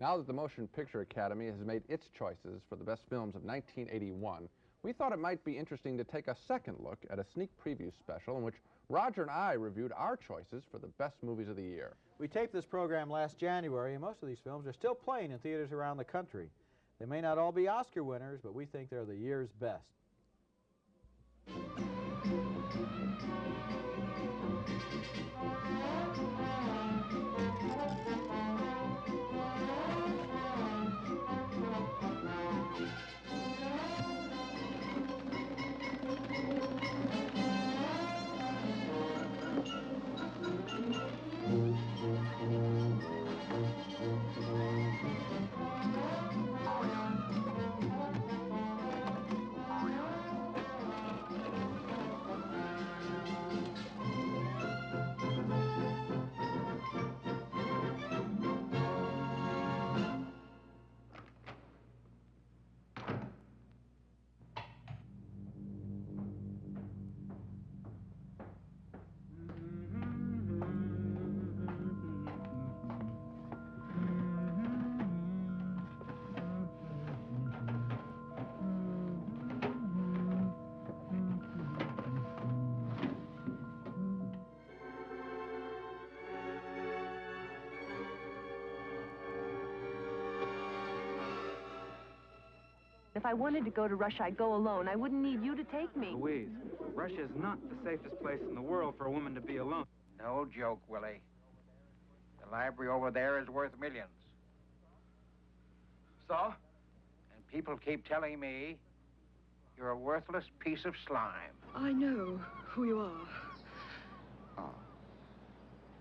Now that the Motion Picture Academy has made its choices for the best films of 1981, we thought it might be interesting to take a second look at a sneak preview special in which Roger and I reviewed our choices for the best movies of the year. We taped this program last January, and most of these films are still playing in theaters around the country. They may not all be Oscar winners, but we think they're the year's best. If I wanted to go to Russia, I'd go alone. I wouldn't need you to take me. Louise, Russia is not the safest place in the world for a woman to be alone. No joke, Willie. The library over there is worth millions. So? And people keep telling me you're a worthless piece of slime. I know who you are. Ah.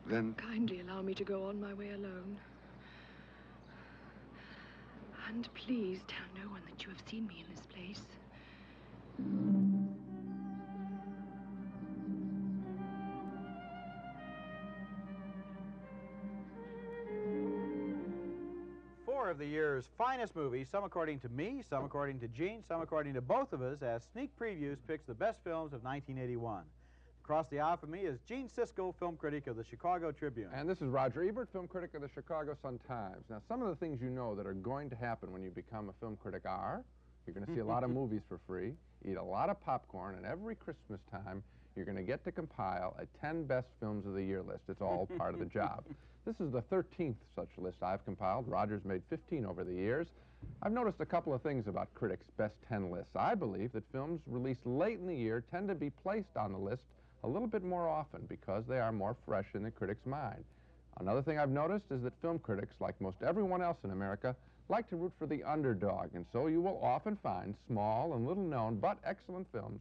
Then... Kindly allow me to go on my way alone. And please tell no one that you have seen me in this place. Four of the year's finest movies, some according to me, some according to Gene, some according to both of us, as sneak previews picks the best films of 1981. Across the aisle from me is Gene Siskel, film critic of the Chicago Tribune. And this is Roger Ebert, film critic of the Chicago Sun-Times. Now, some of the things you know that are going to happen when you become a film critic are, you're going to see a lot of movies for free, eat a lot of popcorn, and every Christmas time, you're going to get to compile a 10 best films of the year list. It's all part of the job. This is the 13th such list I've compiled. Roger's made 15 over the years. I've noticed a couple of things about critics' best 10 lists. I believe that films released late in the year tend to be placed on the list a little bit more often because they are more fresh in the critic's mind. Another thing I've noticed is that film critics, like most everyone else in America, like to root for the underdog, and so you will often find small and little-known but excellent films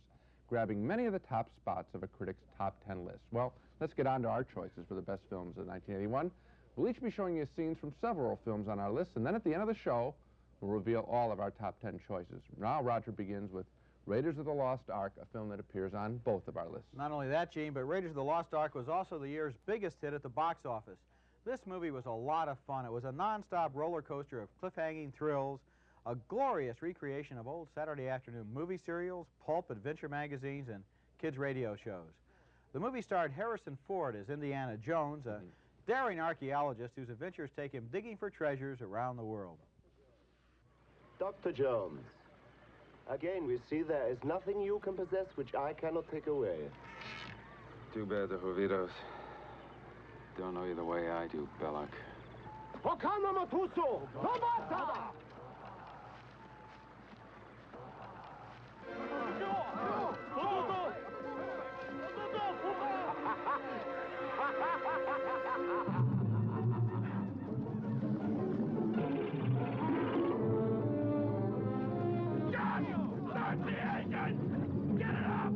grabbing many of the top spots of a critic's top 10 list. Well, let's get on to our choices for the best films of 1981. We'll each be showing you scenes from several films on our list, and then at the end of the show, we'll reveal all of our top 10 choices. Now Roger begins with Raiders of the Lost Ark, a film that appears on both of our lists. Not only that, Gene, but Raiders of the Lost Ark was also the year's biggest hit at the box office. This movie was a lot of fun. It was a non-stop roller coaster of cliffhanging thrills, a glorious recreation of old Saturday afternoon movie serials, pulp adventure magazines, and kids' radio shows. The movie starred Harrison Ford as Indiana Jones, a daring archaeologist whose adventures take him digging for treasures around the world. Dr. Jones, again we see there is nothing you can possess which I cannot take away. Too bad the Jovitos don't know you the way I do, Belloc. Okana Matuso! Robata! Start the engine! Get it up!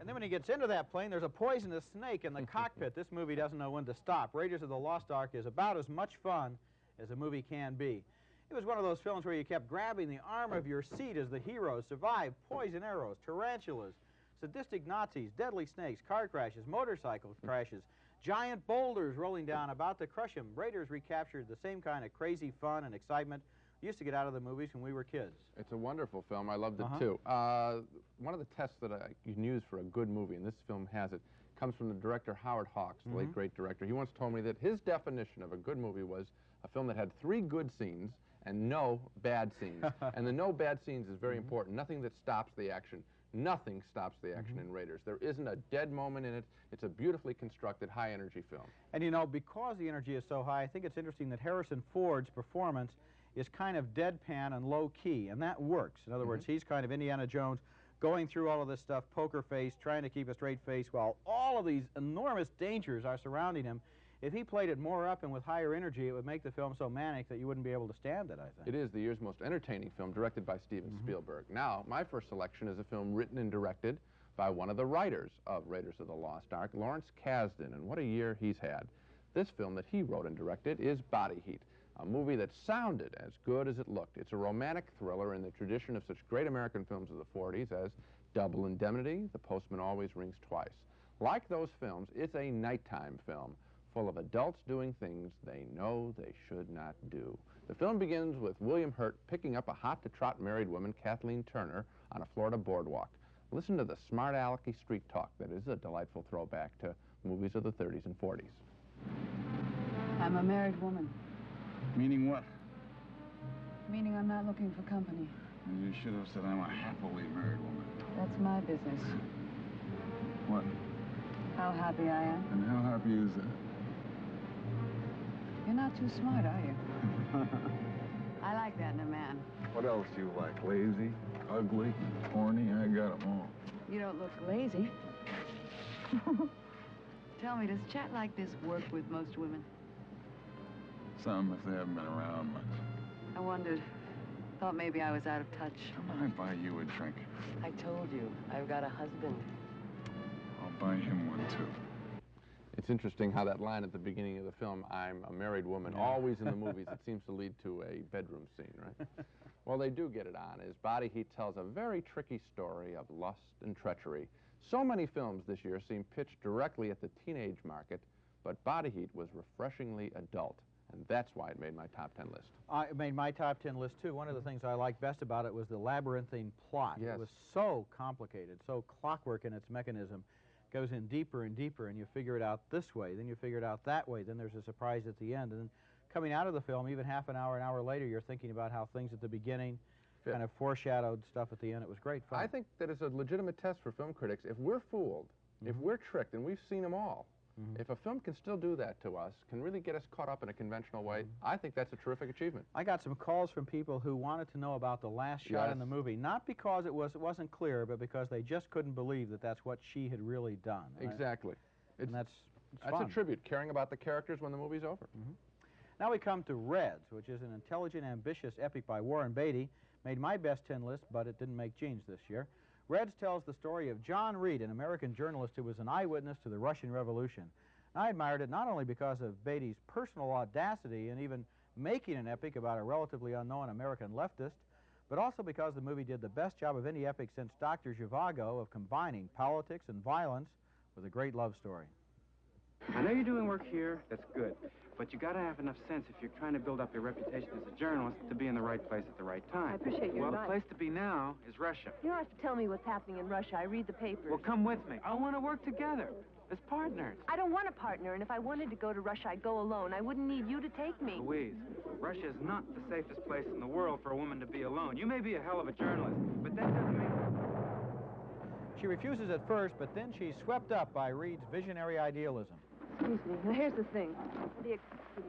And then when he gets into that plane, there's a poisonous snake in the cockpit. This movie doesn't know when to stop. Raiders of the Lost Ark is about as much fun as a movie can be. It was one of those films where you kept grabbing the arm of your seat as the heroes survived poison arrows, tarantulas, sadistic Nazis, deadly snakes, car crashes, motorcycle crashes, giant boulders rolling down about to crush him. Raiders recaptured the same kind of crazy fun and excitement we used to get out of the movies when we were kids. It's a wonderful film. I loved it too. One of the tests that you can use for a good movie, and this film has it, comes from the director Howard Hawks, the late great director. He once told me that his definition of a good movie was a film that had 3 good scenes and no bad scenes. And the no bad scenes is very important. Nothing that stops the action. Nothing stops the action in Raiders. There isn't a dead moment in it. It's a beautifully constructed, high-energy film. And you know, because the energy is so high, I think it's interesting that Harrison Ford's performance is kind of deadpan and low-key, and that works. In other words, he's kind of Indiana Jones, going through all of this stuff, poker face, trying to keep a straight face, while all of these enormous dangers are surrounding him. If he played it more up and with higher energy, it would make the film so manic that you wouldn't be able to stand it, I think. It is the year's most entertaining film, directed by Steven Spielberg. Now, my first selection is a film written and directed by one of the writers of Raiders of the Lost Ark, Lawrence Kasdan, and what a year he's had. This film that he wrote and directed is Body Heat, a movie that sounded as good as it looked. It's a romantic thriller in the tradition of such great American films of the 40s as Double Indemnity, The Postman Always Rings Twice. Like those films, it's a nighttime film, full of adults doing things they know they should not do. The film begins with William Hurt picking up a hot-to-trot married woman, Kathleen Turner, on a Florida boardwalk. Listen to the smart-alecky street talk that is a delightful throwback to movies of the 30s and 40s. I'm a married woman. Meaning what? Meaning I'm not looking for company. You should have said I'm a happily married woman. That's my business. What? How happy I am. And how happy is that? You're not too smart, are you? I like that in a man. What else do you like? Lazy, ugly, horny? I got them all. You don't look lazy. Tell me, does chat like this work with most women? Some, if they haven't been around much. I wondered. Thought maybe I was out of touch. Come on, I buy you a drink. I told you, I've got a husband. I'll buy him one, too. It's interesting how that line at the beginning of the film, I'm a married woman, always in the movies, it seems to lead to a bedroom scene, right? Well, they do get it on, as Body Heat tells a very tricky story of lust and treachery. So many films this year seem pitched directly at the teenage market, but Body Heat was refreshingly adult, and that's why it made my top 10 list. It made my top 10 list, too. One of the things I liked best about it was the labyrinthine plot. Yes. It was so complicated, so clockwork in its mechanism. Goes in deeper and deeper, and you figure it out this way, then you figure it out that way, then there's a surprise at the end. And then coming out of the film, even half an hour later, you're thinking about how things at the beginning kind of foreshadowed stuff at the end. It was great fun. I think that it's a legitimate test for film critics. If we're fooled, if we're tricked, and we've seen them all, if a film can still do that to us, can really get us caught up in a conventional way, I think that's a terrific achievement. I got some calls from people who wanted to know about the last shot in the movie, not because it wasn't clear, but because they just couldn't believe that that's what she had really done. Exactly. And that's a tribute, caring about the characters when the movie's over. Now we come to Reds, which is an intelligent, ambitious epic by Warren Beatty. Made my best 10 list, but it didn't make Gene's this year. Reds tells the story of John Reed, an American journalist who was an eyewitness to the Russian Revolution. I admired it not only because of Beatty's personal audacity in even making an epic about a relatively unknown American leftist, but also because the movie did the best job of any epic since Dr. Zhivago of combining politics and violence with a great love story. I know you're doing work here, that's good, but you gotta have enough sense if you're trying to build up your reputation as a journalist to be in the right place at the right time. I appreciate your advice. Well, the place to be now is Russia. You don't have to tell me what's happening in Russia. I read the papers. Well, come with me. I want to work together as partners. I don't want a partner, and if I wanted to go to Russia, I'd go alone. I wouldn't need you to take me. Louise, Russia is not the safest place in the world for a woman to be alone. You may be a hell of a journalist, but that doesn't mean... She refuses at first, but then she's swept up by Reed's visionary idealism. Excuse me. Now, here's the thing. I'd be a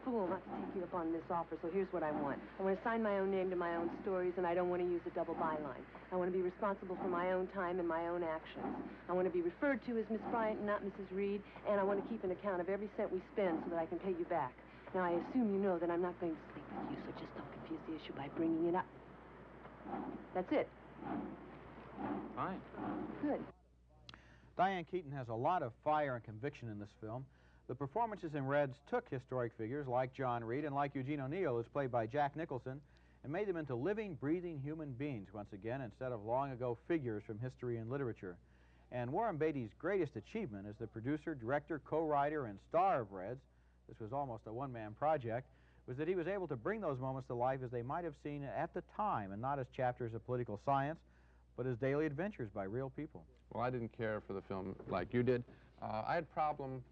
fool not to take you up on this offer, so here's what I want. I want to sign my own name to my own stories, and I don't want to use a double byline. I want to be responsible for my own time and my own actions. I want to be referred to as Miss Bryant and not Mrs. Reed, and I want to keep an account of every cent we spend so that I can pay you back. Now, I assume you know that I'm not going to sleep with you, so just don't confuse the issue by bringing it up. That's it. Fine. Good. Diane Keaton has a lot of fire and conviction in this film. The performances in Reds took historic figures like John Reed and like Eugene O'Neill, who's played by Jack Nicholson, and made them into living, breathing human beings once again instead of long-ago figures from history and literature. And Warren Beatty's greatest achievement as the producer, director, co-writer, and star of Reds, this was almost a one-man project, was that he was able to bring those moments to life as they might have seen at the time, and not as chapters of political science, but as daily adventures by real people. Well, I didn't care for the film like you did. I had problems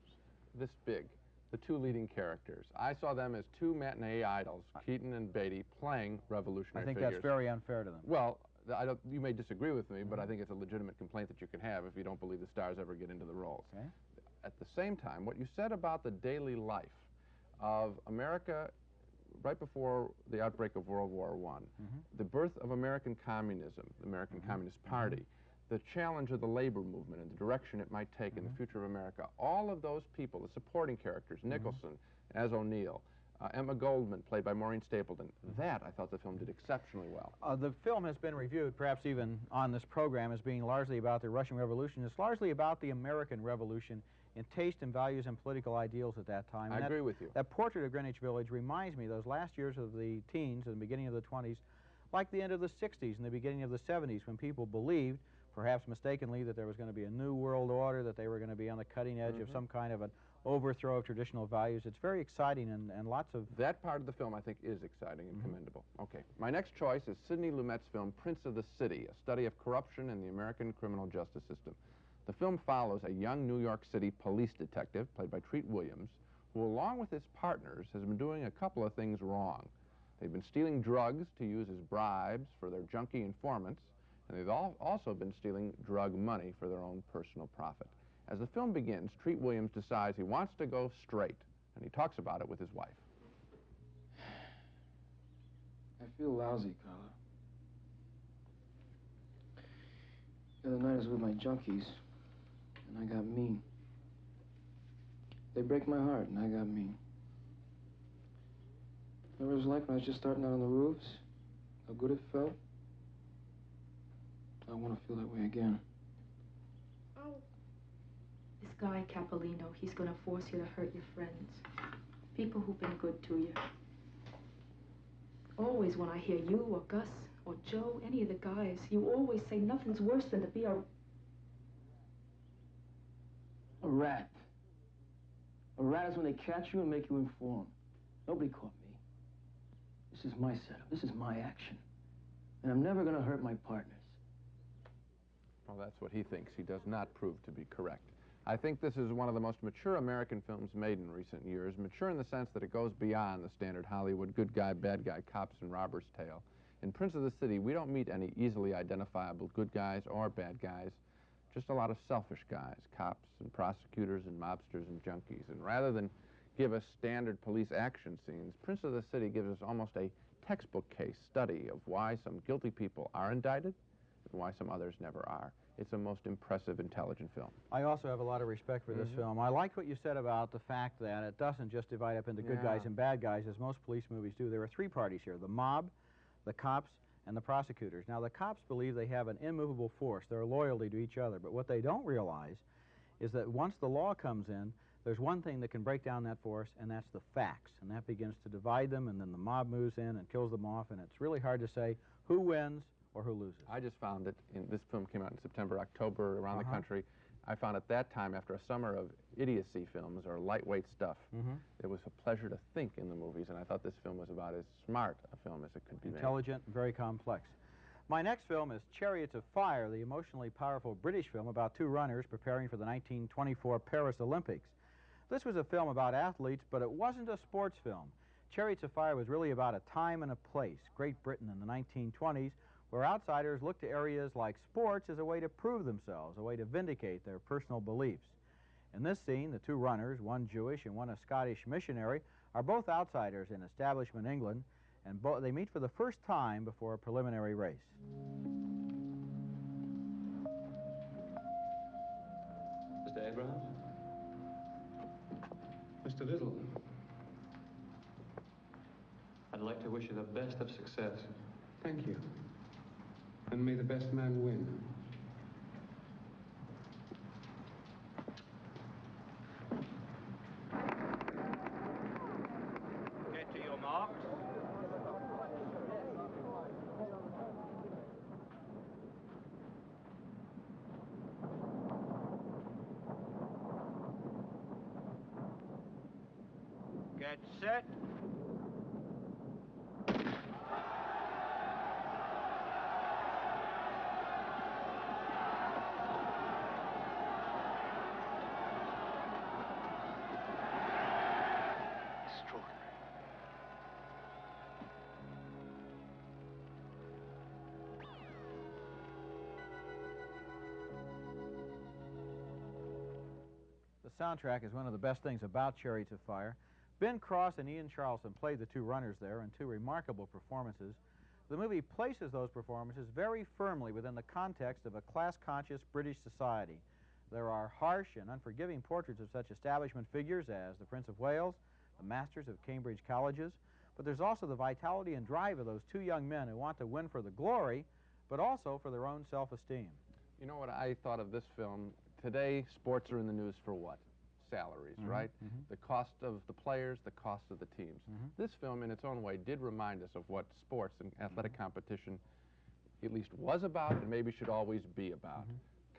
this big, the two leading characters. I saw them as two matinee idols, Keaton and Beatty, playing revolutionary figures. I think that's very unfair to them. Well, you may disagree with me, but I think it's a legitimate complaint that you can have if you don't believe the stars ever get into the roles. Okay. At the same time, what you said about the daily life of America right before the outbreak of World War I, the birth of American communism, the American Communist Party, the challenge of the labor movement and the direction it might take in the future of America, all of those people, the supporting characters, Nicholson as O'Neill, Emma Goldman, played by Maureen Stapleton, that I thought the film did exceptionally well. The film has been reviewed, perhaps even on this program, as being largely about the Russian Revolution. It's largely about the American Revolution in taste and values and political ideals at that time. I agree with you. That portrait of Greenwich Village reminds me of those last years of the teens and the beginning of the 20s, like the end of the 60s and the beginning of the 70s, when people believed, perhaps mistakenly, that there was going to be a new world order, that they were going to be on the cutting edge of some kind of an overthrow of traditional values. It's very exciting and lots of... That part of the film, I think, is exciting and commendable. Okay. My next choice is Sidney Lumet's film, Prince of the City, a study of corruption in the American criminal justice system. The film follows a young New York City police detective, played by Treat Williams, who, along with his partners, has been doing a couple of things wrong. They've been stealing drugs to use as bribes for their junkie informants, and they've also been stealing drug money for their own personal profit. As the film begins, Treat Williams decides he wants to go straight, and he talks about it with his wife. I feel lousy, Carla. The other night I was with my junkies, and I got mean. They break my heart, and I got mean. Remember what it was like when I was just starting out on the roofs? How good it felt? I want to feel that way again. This guy, Capolino, he's gonna force you to hurt your friends. People who've been good to you. Always when I hear you or Gus or Joe, any of the guys, you always say nothing's worse than to be a rat. A rat is when they catch you and make you inform. Nobody caught me. This is my setup. This is my action. And I'm never gonna hurt my partners. Well, that's what he thinks. He does not prove to be correct. I think this is one of the most mature American films made in recent years, mature in the sense that it goes beyond the standard Hollywood good guy, bad guy, cops and robbers tale. In Prince of the City, we don't meet any easily identifiable good guys or bad guys, just a lot of selfish guys, cops and prosecutors and mobsters and junkies. And rather than give us standard police action scenes, Prince of the City gives us almost a textbook case study of why some guilty people are indicted and why some others never are. It's a most impressive, intelligent film. I also have a lot of respect for this film. I like what you said about the fact that it doesn't just divide up into good guys and bad guys, as most police movies do. There are three parties here: the mob, the cops, and the prosecutors. Now, the cops believe they have an immovable force, their loyalty to each other. But what they don't realize is that once the law comes in, there's one thing that can break down that force, and that's the facts. And that begins to divide them, and then the mob moves in and kills them off, and it's really hard to say who wins or who loses. I just found it, this film came out in September, October, around the country. I found at that time, after a summer of idiocy films or lightweight stuff, it was a pleasure to think in the movies, and I thought this film was about as smart a film as it could be made. Intelligent, very complex. My next film is Chariots of Fire, the emotionally powerful British film about two runners preparing for the 1924 Paris Olympics. This was a film about athletes, but it wasn't a sports film. Chariots of Fire was really about a time and a place, Great Britain in the 1920s, where outsiders looked to areas like sports as a way to prove themselves, a way to vindicate their personal beliefs. In this scene, the two runners, one Jewish and one a Scottish missionary, are both outsiders in establishment England, and they meet for the first time before a preliminary race. Mr. Abraham? Mr. Little. I'd like to wish you the best of success. Thank you. And may the best man win. Get to your marks. Get set. The soundtrack is one of the best things about Chariots of Fire. Ben Cross and Ian Charleston played the two runners there in two remarkable performances. The movie places those performances very firmly within the context of a class-conscious British society. There are harsh and unforgiving portraits of such establishment figures as the Prince of Wales, the masters of Cambridge colleges, but there's also the vitality and drive of those two young men who want to win for the glory, but also for their own self-esteem. You know what I thought of this film? Today, sports are in the news for what? Salaries, right? The cost of the players, the cost of the teams. This film, in its own way, did remind us of what sports and athletic competition at least was about and maybe should always be about.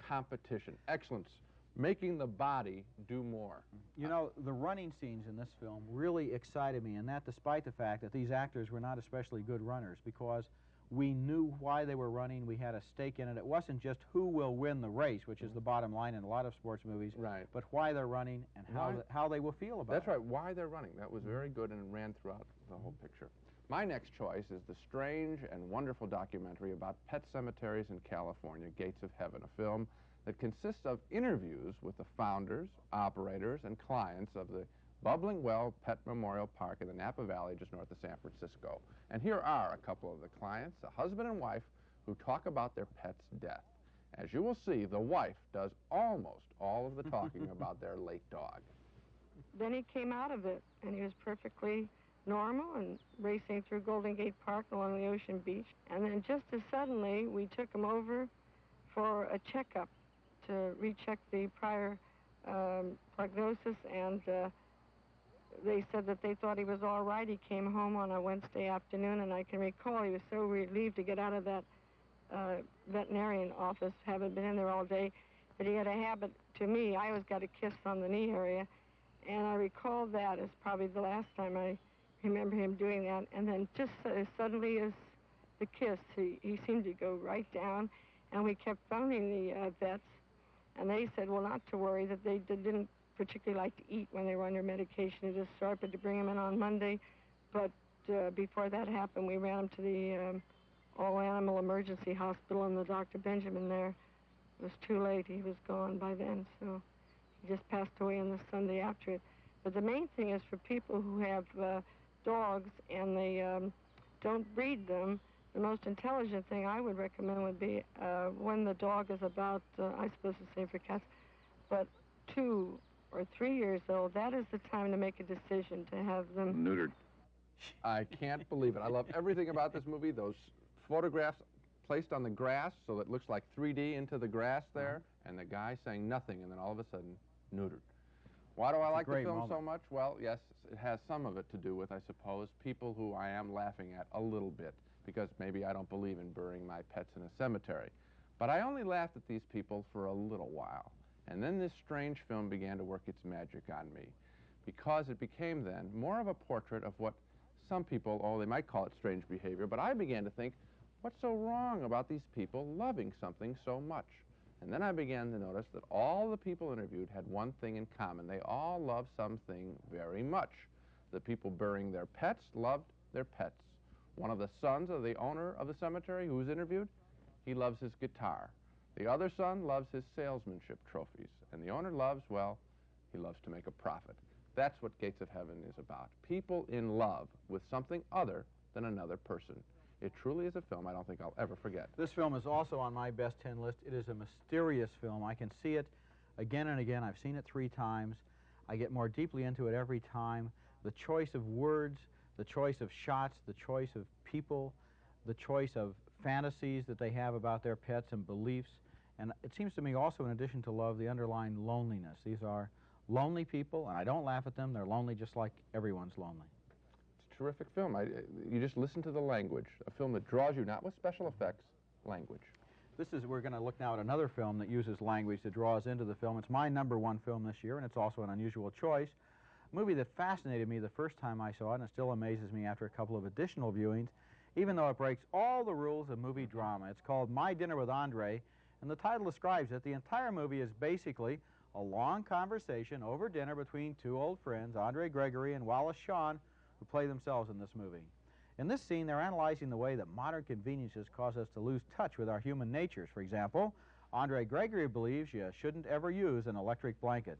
Competition, excellence, making the body do more. You know, the running scenes in this film really excited me, and that despite the fact that these actors were not especially good runners, because we knew why they were running. We had a stake in it. It wasn't just who will win the race, which is the bottom line in a lot of sports movies, but why they're running and how they will feel about it. That's right, why they're running. That was very good and ran throughout the whole picture. My next choice is the strange and wonderful documentary about pet cemeteries in California, Gates of Heaven, a film that consists of interviews with the founders, operators, and clients of the Bubbling Well Pet Memorial Park in the Napa Valley just north of San Francisco. And here are a couple of the clients, a husband and wife, who talk about their pet's death. As you will see, the wife does almost all of the talking about their late dog. Then he came out of it, and he was perfectly normal and racing through Golden Gate Park along the Ocean Beach. And then just as suddenly, we took him over for a checkup to recheck the prior prognosis, and they said that they thought he was all right. He came home on a Wednesday afternoon, and I can recall he was so relieved to get out of that veterinarian office, having been in there all day, that he had a habit, to me, I always got a kiss on the knee area, and I recall that as probably the last time I remember him doing that. And then just as suddenly as the kiss, he seemed to go right down, and we kept phoning the vets, and they said, well, not to worry, that they didn't particularly like to eat when they were under medication to just start, but to bring him in on Monday. But before that happened, we ran him to the all-animal emergency hospital, and the Dr. Benjamin there, it was too late. He was gone by then, so he just passed away on the Sunday after it. But the main thing is for people who have dogs and they don't breed them, the most intelligent thing I would recommend would be when the dog is about, I suppose it's the same for cats, but 2 or 3 years old, that is the time to make a decision to have them neutered. I can't believe it. I love everything about this movie. Those photographs placed on the grass so it looks like 3D into the grass there, and the guy saying nothing, and then all of a sudden, neutered. Why do I like the film so much? Well, yes, it has some of it to do with, I suppose, people who I am laughing at a little bit, because maybe I don't believe in burying my pets in a cemetery. But I only laughed at these people for a little while. And then this strange film began to work its magic on me, because it became then more of a portrait of what some people, oh, they might call it strange behavior, but I began to think, what's so wrong about these people loving something so much? And then I began to notice that all the people interviewed had one thing in common. They all loved something very much. The people burying their pets loved their pets. One of the sons of the owner of the cemetery who was interviewed, he loves his guitar. The other son loves his salesmanship trophies. And the owner loves, well, he loves to make a profit. That's what Gates of Heaven is about. People in love with something other than another person. It truly is a film I don't think I'll ever forget. This film is also on my best 10 list. It is a mysterious film. I can see it again and again. I've seen it 3 times. I get more deeply into it every time. The choice of words, the choice of shots, the choice of people, the choice of fantasies that they have about their pets and beliefs. And it seems to me also, in addition to love, the underlying loneliness. These are lonely people, and I don't laugh at them. They're lonely just like everyone's lonely. It's a terrific film. You just listen to the language. A film that draws you, not with special effects, language. We're going to look now at another film that uses language that draws into the film. It's my #1 film this year, and it's also an unusual choice. A movie that fascinated me the first time I saw it, and it still amazes me after a couple of additional viewings, even though it breaks all the rules of movie drama. It's called My Dinner with Andre, and the title describes it. The entire movie is basically a long conversation over dinner between two old friends, Andre Gregory and Wallace Shawn, who play themselves in this movie. In this scene, they're analyzing the way that modern conveniences cause us to lose touch with our human natures. For example, Andre Gregory believes you shouldn't ever use an electric blanket.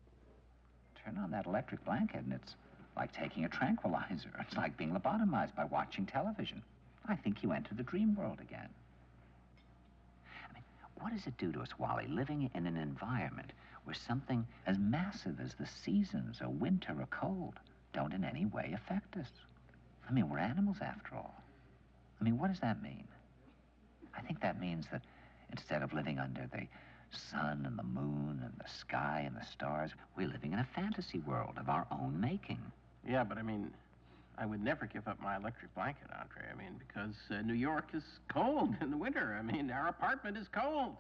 Turn on that electric blanket and it's like taking a tranquilizer. It's like being lobotomized by watching television. I think you enter the dream world again. I mean, what does it do to us, Wally, living in an environment where something as massive as the seasons, or winter or cold, don't in any way affect us? I mean, we're animals after all. I mean, what does that mean? I think that means that instead of living under the sun and the moon and the sky and the stars, we're living in a fantasy world of our own making. Yeah, but I mean, I would never give up my electric blanket, Andre. I mean, because New York is cold in the winter. I mean, our apartment is cold.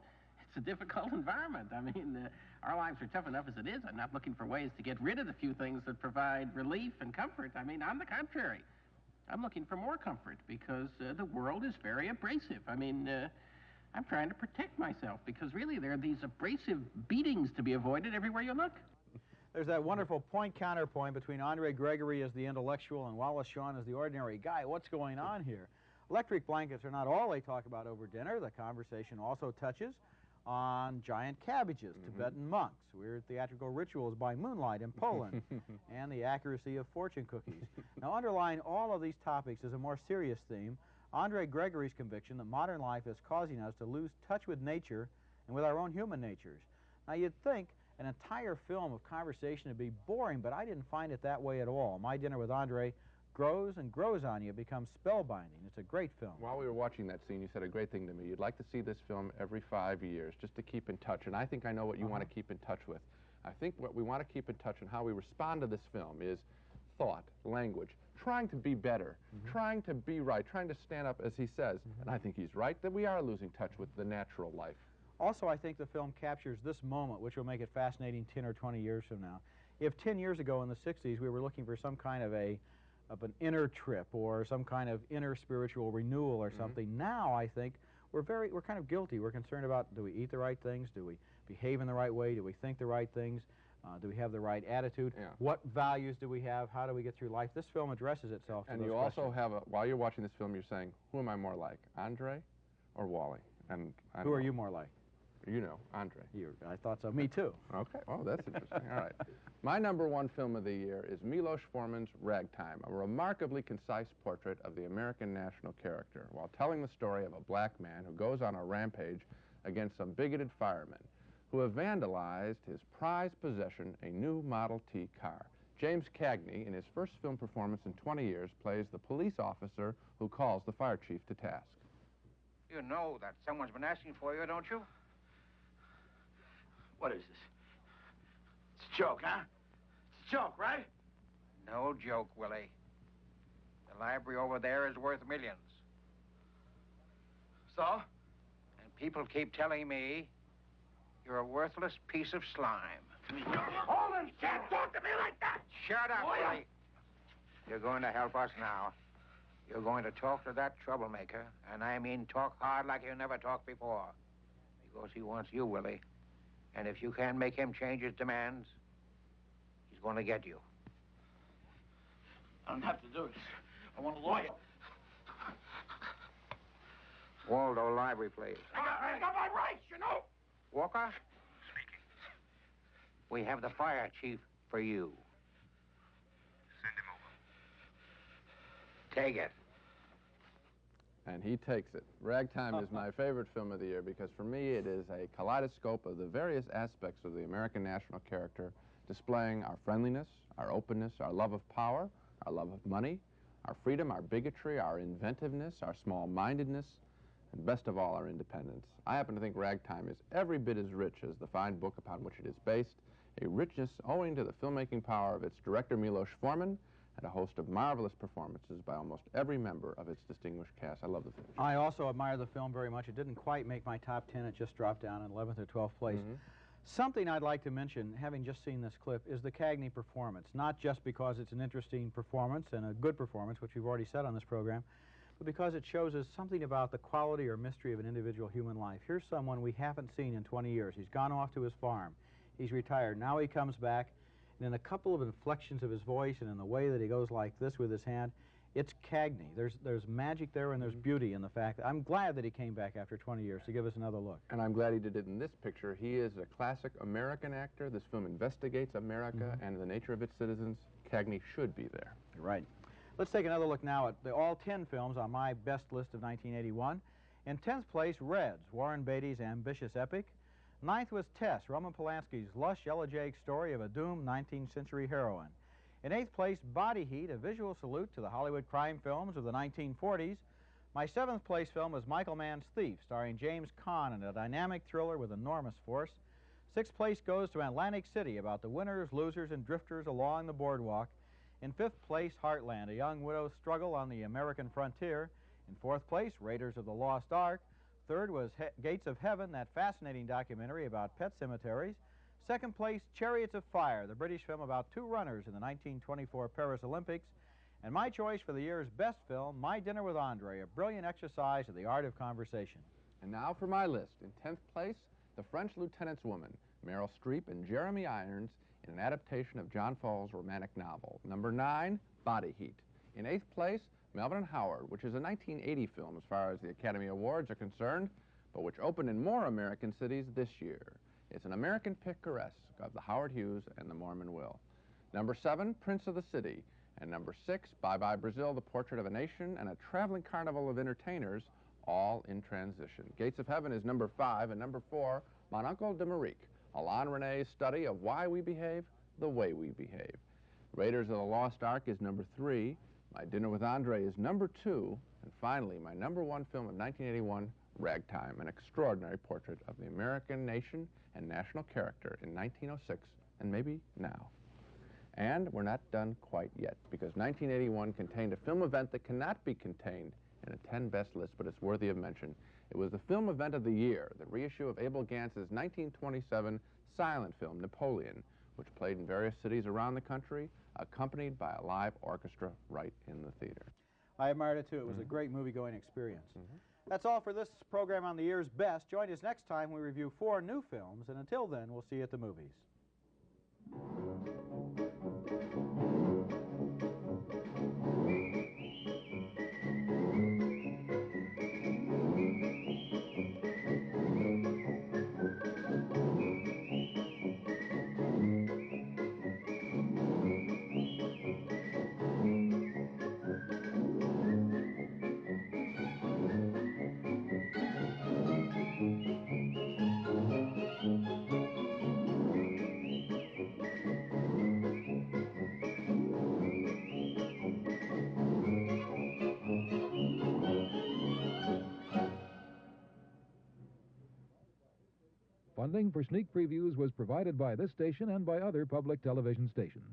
It's a difficult environment. I mean, our lives are tough enough as it is. I'm not looking for ways to get rid of the few things that provide relief and comfort. I mean, on the contrary, I'm looking for more comfort because the world is very abrasive. I mean, I'm trying to protect myself because really there are these abrasive beatings to be avoided everywhere you look. There's that wonderful point-counterpoint between Andre Gregory as the intellectual and Wallace Shawn as the ordinary guy. What's going on here? Electric blankets are not all they talk about over dinner. The conversation also touches on giant cabbages, Tibetan monks, weird theatrical rituals by moonlight in Poland, and the accuracy of fortune cookies. Now, underlying all of these topics is a more serious theme, Andre Gregory's conviction that modern life is causing us to lose touch with nature and with our own human natures. Now, you'd think an entire film of conversation would be boring, but I didn't find it that way at all. My Dinner with Andre grows and grows on you, becomes spellbinding. It's a great film. While we were watching that scene, you said a great thing to me. You'd like to see this film every 5 years just to keep in touch, and I think I know what you want to keep in touch with. I think what we want to keep in touch and how we respond to this film is thought, language, trying to be better, trying to be right, trying to stand up, as he says, and I think he's right, that we are losing touch with the natural life. Also, I think the film captures this moment, which will make it fascinating 10 or 20 years from now. If 10 years ago in the 60s we were looking for some kind of an inner trip or some kind of inner spiritual renewal or something, now I think we're kind of guilty. We're concerned about, do we eat the right things? Do we behave in the right way? Do we think the right things? Do we have the right attitude? Yeah. What values do we have? How do we get through life? This film addresses itself to And those you also questions. have, while you're watching this film, you're saying, who am I more like, Andre or Wally? And who are you more like? You know, Andre. I thought so. Me too. Okay. Oh, that's interesting. All right. My #1 film of the year is Milos Forman's Ragtime, a remarkably concise portrait of the American national character, while telling the story of a black man who goes on a rampage against some bigoted firemen who have vandalized his prized possession, a new Model T car. James Cagney, in his first film performance in 20 years, plays the police officer who calls the fire chief to task. You know that someone's been asking for you, don't you? What is this? It's a joke, huh? It's a joke, right? No joke, Willie. The library over there is worth millions. So? And people keep telling me you're a worthless piece of slime. Hold on, can't talk to me like that! Shut up, Oh, yeah. Willie. You're going to help us now. You're going to talk to that troublemaker, and I mean talk hard like you never talked before. Because he wants you, Willie. And if you can't make him change his demands, he's going to get you. I don't have to do this. I want a lawyer. Waldo, library, please. I got my rights, you know? Walker? Speaking. We have the fire chief for you. Send him over. Take it. And he takes it. Ragtime is my favorite film of the year because for me it is a kaleidoscope of the various aspects of the American national character, displaying our friendliness, our openness, our love of power, our love of money, our freedom, our bigotry, our inventiveness, our small-mindedness, and best of all, our independence. I happen to think Ragtime is every bit as rich as the fine book upon which it is based, a richness owing to the filmmaking power of its director Milos Forman, and a host of marvelous performances by almost every member of its distinguished cast. I love the film. I also admire the film very much. It didn't quite make my top 10. It just dropped down in 11th or 12th place. Something I'd like to mention, having just seen this clip, is the Cagney performance. Not just because it's an interesting performance and a good performance, which we've already said on this program, but because it shows us something about the quality or mystery of an individual human life. Here's someone we haven't seen in 20 years. He's gone off to his farm. He's retired. Now he comes back, and in a couple of inflections of his voice and in the way that he goes like this with his hand, it's Cagney. There's magic there and there's beauty in the fact that I'm glad that he came back after 20 years to give us another look. And I'm glad he did it in this picture. He is a classic American actor. This film investigates America and the nature of its citizens. Cagney should be there. You're right. Let's take another look now at all 10 films on my best list of 1981. In 10th place, Reds, Warren Beatty's ambitious epic. 9th was Tess, Roman Polanski's lush, elegiac story of a doomed 19th century heroine. In 8th place, Body Heat, a visual salute to the Hollywood crime films of the 1940s. My 7th place film was Michael Mann's Thief, starring James Caan in a dynamic thriller with enormous force. 6th place goes to Atlantic City, about the winners, losers, and drifters along the boardwalk. In 5th place, Heartland, a young widow's struggle on the American frontier. In 4th place, Raiders of the Lost Ark. 3rd was Gates of Heaven, that fascinating documentary about pet cemeteries. 2nd place, Chariots of Fire, the British film about two runners in the 1924 Paris Olympics. And my choice for the year's best film, My Dinner with Andre, a brilliant exercise of the art of conversation. And now for my list. In 10th place, The French Lieutenant's Woman, Meryl Streep and Jeremy Irons in an adaptation of John Fall's romantic novel. Number 9, Body Heat. In 8th place, Melvin and Howard, which is a 1980 film as far as the Academy Awards are concerned, but which opened in more American cities this year. It's an American picaresque of the Howard Hughes and the Mormon Will. Number 7, Prince of the City. And number 6, Bye Bye Brazil, The Portrait of a Nation, and a traveling carnival of entertainers, all in transition. Gates of Heaven is number 5, and number 4, Mon Oncle de Marique, Alain René's study of why we behave the way we behave. Raiders of the Lost Ark is number 3, My Dinner with Andre is number 2, and finally, my number 1 film of 1981, Ragtime, an extraordinary portrait of the American nation and national character in 1906 and maybe now. And we're not done quite yet, because 1981 contained a film event that cannot be contained in a 10 best list, but it's worthy of mention. It was the film event of the year, the reissue of Abel Gantz's 1927 silent film, Napoleon, which played in various cities around the country, accompanied by a live orchestra right in the theater. I admired it too. It was a great movie-going experience. That's all for this program on the year's best. Join us next time we review 4 new films, and until then, we'll see you at the movies. Funding for sneak previews was provided by this station and by other public television stations.